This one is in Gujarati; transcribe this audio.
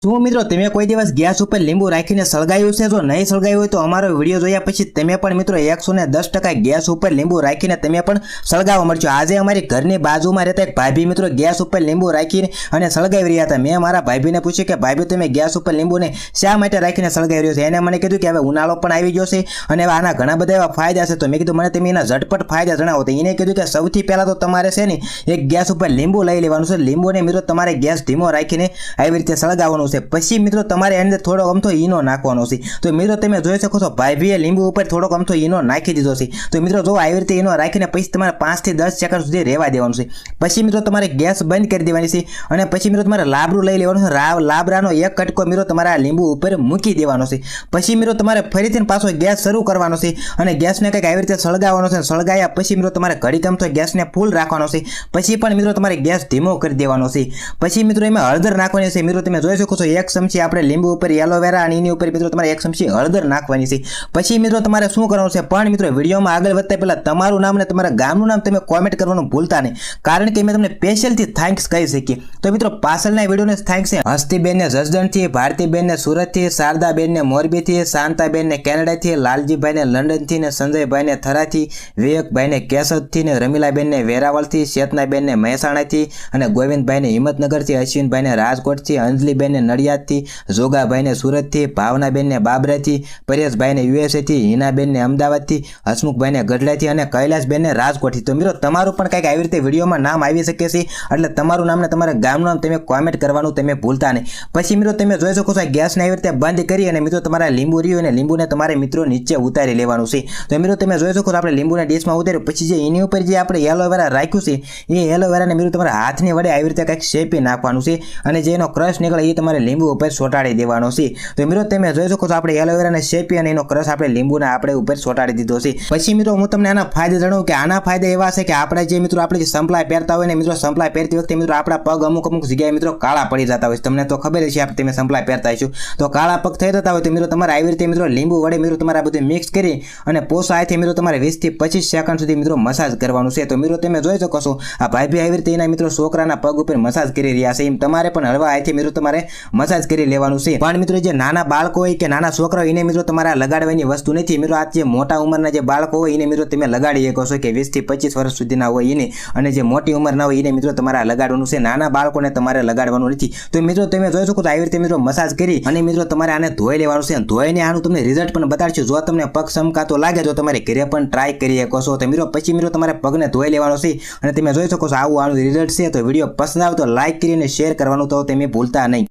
શું મિત્રો તમે કોઈ દિવસ ગેસ ઉપર લીંબુ રાખીને સળગાવ્યું છે? જો નહીં સળગાવ્યું હોય તો અમારો વિડીયો જોયા પછી તમે પણ મિત્રો 110% ગેસ ઉપર લીંબુ રાખીને તમે પણ સળગાવવા મળજો। આજે અમારી ઘરની બાજુમાં રહેતા એક ભાભી મિત્રો ગેસ ઉપર લીંબુ રાખીને અને સળગાવી રહ્યા હતા। મેં મારા ભાભીને પૂછ્યું કે ભાભી તમે ગેસ ઉપર લીંબુને શા માટે રાખીને સળગાવી રહ્યો છે? એને મને કીધું કે હવે ઉનાળો પણ આવી ગયો છે અને આના ઘણા બધા એવા ફાયદા છે। તો મેં કીધું મને તમે એના ઝટપટ ફાયદા જણાવો। તો એને કીધું કે સૌથી પહેલા તો તમારે છે ને એક ગેસ ઉપર લીંબુ લઈ લેવાનું છે। લીંબુને મિત્રો તમારે ગેસ ધીમો રાખીને આવી રીતે સળગાવવાનું છે। પછી મિત્રો તમારે એની અંદર થોડો અમથો ઈનો નાખવાનો છે। તો મિત્રો તમે જોઈ શકો છો ભાભીએ લીંબુ ઉપર થોડોક અમથો ઈનો નાખી દીધો છે। તો મિત્રો જો આવી રીતે ઈનો રાખીને પછી તમારે 5 થી 10 સેકન્ડ સુધી રહેવા દેવાનું છે। પછી મિત્રો તમારે ગેસ બંધ કરી દેવાની છે અને પછી મિત્રો તમારે લાબરું લઈ લેવાનું છે। લાબરાનો એક કટકો મિત્રો તમારે આ લીંબુ ઉપર મૂકી દેવાનો છે। પછી મિત્રો તમારે ફરીથી પાછો ગેસ શરૂ કરવાનો છે અને ગેસને કંઈક આવી રીતે સળગાવવાનો છે। સળગાયા પછી મિત્રો તમારે ઘડીક અમથો ગેસને ફૂલ રાખવાનો છે। પછી પણ મિત્રો તમારે ગેસ ધીમો કરી દેવાનો છે। પછી મિત્રો એમાં હળદર નાખવાની છે। મિત્રો તમે જોઈ શકો છો 1 ચમચી આપણે લીંબુ ઉપર એલોવેરા અને એની ઉપર મિત્રો તમારે 1 ચમચી હળદર નાખવાની છે। પછી મિત્રો તમારે શું કરવાનું છે? પણ મિત્રો વિડીયોમાં આગળ વધતા પહેલા તમારું નામ અને તમારા ગામનું નામ તમે કોમેન્ટ કરવાનું ભૂલતા નહીં, કારણ કે મેં તમને સ્પેશિયલથી થેન્ક્સ કહી શકીએ। તો મિત્રો પાછળના વિડીયોને થેન્ક્સ છે હસ્તીબેનને જસદણથી, ભારતીબેનને સુરતથી, શારદાબેનને મોરબીથી, શાંતાબેનને કેનેડાથી, લાલજીભાઈને લંડનથી ને સંજયભાઈને થરાથી, વિવેકભાઈને કેશોદથી ને રમીલાબેનને વેરાવળથી, ચેતનાબેનને મહેસાણાથી અને ગોવિંદભાઈને હિંમતનગરથી, અશ્વિનભાઈને રાજકોટથી, અંજલીબેનને નડિયાદથી, જોગાભાઈને સુરતથી, ભાવનાબેનને બાબરાથી, પરેશભાઈને યુએસએથી, હિનાબેનને અમદાવાદથી, હસમુખભાઈને ગઢડાથી અને કૈલાસબેનને રાજકોટથી। તો મિત્રો તમારું પણ કંઈક આવી રીતે વિડીયોમાં નામ આવી શકે છે, એટલે તમારું નામ ને તમારા ગામનું નામ તમે કોમેન્ટ કરવાનું તમે ભૂલતા નહીં। પછી મિત્રો તમે જોઈ શકો છો ગેસને આવી રીતે બંધ કરી અને મિત્રો તમારા લીંબુ રહ્યું અને લીંબુને તમારે મિત્રો નીચે ઉતારી લેવાનું છે। તો મિત્રો તમે જોઈ શકો છો આપણે લીંબુને ડીશમાં ઉતાર્યું પછી જે એની ઉપર જે આપણે એલોવેરા રાખ્યું છે એ એલોવેરાને મિત્રો તમારા હાથની વડે આવી રીતે કંઈક શેપી નાખવાનું છે અને જે એનો ક્રશ નીકળે એ તમારે લીંબુ ઉપર ચોંટાડી દેવાનો છે। તો મિત્રો તમે જોઈ શકો છો આપણે એલોવેરાને શેપી અને એનો ક્રશ આપણે લીંબુના આપણે ઉપર ચોંટાડી દીધો છે। પછી મિત્રો હું તમને આના ફાયદા જણાવું કે આના ફાયદા એવા છે કે આપણે જે મિત્રો આપણે જે સંપલાય પહેરતા હોય ને મિત્રો સંપલાય પહેરતી વખતે મિત્રો આપણા પગ અમુક જગ્યાએ મિત્રો કાળા પડી જતા હોય, તમને તો ખબર છે આપણે તમે સંપલાય પહેરતા હશો તો કાળા પગ થઈ જતા હોય તો મિત્રો તમારે આવી રીતે મિત્રો લીંબુ વડે મિત્રો તમારે આ બધું મિક્સ કરી અને પોસાયથી મિત્રો તમારે 20 થી 25 સેકન્ડ સુધી મિત્રો મસાજ કરવાનું છે। તો મિત્રો તમે જોઈ શકો છો આ ભાઈ આવી રીતે એના મિત્રો છોકરાના પગ ઉપર મસાજ કરી રહ્યા છે, એમ તમારે પણ હળવા હાથથી મિત્રો તમારે મસાજ કરી લેવાનું છે। પણ મિત્રો જે નાના બાળકો હોય કે નાના છોકરા હોય એને મિત્રો તમારે લગાડવાની વસ્તુ નથી। મિત્રો આ જે મોટા ઉંમરના જે બાળકો હોય એને મિત્રો તમે લગાડી શકો છો કે 20 થી 25 વર્ષ સુધીના હોય એને, અને જે મોટી ઉંમરના હોય એને મિત્રો તમારે લગાડવાનું છે, નાના બાળકોને તમારે લગાડવાનું નથી। તો મિત્રો તમે જોઈ શકો તો આવી રીતે મિત્રો મસાજ કરી અને મિત્રો તમારે આને ધોઈ લેવાનું છે। ધોઈને આનું તમને રિઝલ્ટ પણ બતાડશું। જો તમને પગ સમકાતો લાગે તો તમારે ઘરે પણ ટ્રાય કરી શકો છો। તો મિત્રો પછી મિત્રો તમારે પગને ધોઈ લેવાનો છે અને તમે જોઈ શકો છો આવું આનું રિઝલ્ટ છે। તો વિડીયો પસંદ આવે તો લાઈક કરીને શેર કરવાનું તો તમે ભૂલતા નહીં।